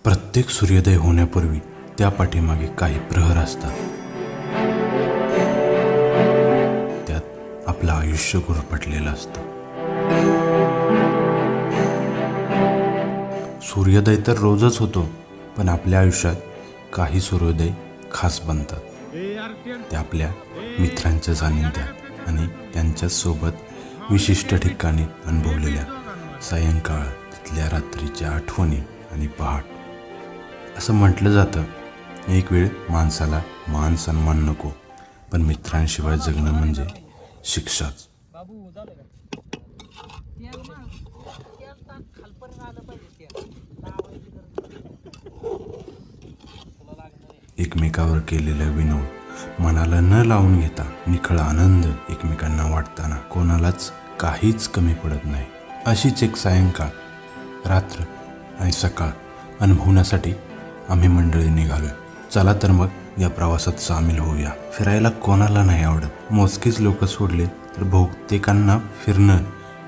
प्रत्येक सूर्योदय होण्यापूर्वी त्या पाठीमागे काही प्रहर असतात. त्यात आपलं आयुष्य गुरफटलेलं असतं. सूर्योदय तर रोजच होतो, पण आपल्या आयुष्यात काही सूर्योदय खास बनतात. ते आपल्या मित्रांच्या सानिध्यात आणि त्यांच्यासोबत विशिष्ट ठिकाणी अनुभवलेल्या सायंकाळ, तिथल्या रात्रीच्या आठवणी आणि पहाट. असं म्हटलं जातं, एक वेळ माणसाला मान सन्मान नको, पण मित्रांशिवाय जगणं म्हणजे शिक्षाच. एकमेकावर केलेला विनोद मनाला न लावून घेता निखळ आनंद एकमेकांना वाटताना कोणालाच काहीच कमी पडत नाही. अशीच एक सायंकाळ, रात्र आणि सकाळ अनुभवण्यासाठी आम्ही मंडळी निघालोय. चला तर मग या प्रवासात सामील होऊया. फिरायला कोणाला नाही आवडत. मोजकीच लोक सोडले तर बहुतेकांना फिरणं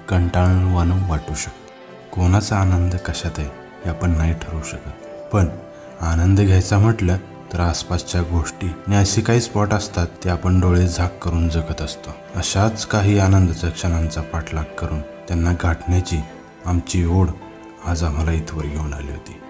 कंटाळवाणं वाटू शकतं. कोणाचा आनंद कशात आहे हे आपण नाही ठरवू शकत, पण आनंद घ्यायचा म्हटलं तर आसपासच्या गोष्टी आणि असे काही स्पॉट असतात ते आपण डोळे झाक करून जगत असतो. अशाच काही आनंदाच्या क्षणांचा पाठलाग करून त्यांना गाठण्याची आमची ओढ आज आम्हाला इथवर घेऊन आली होती.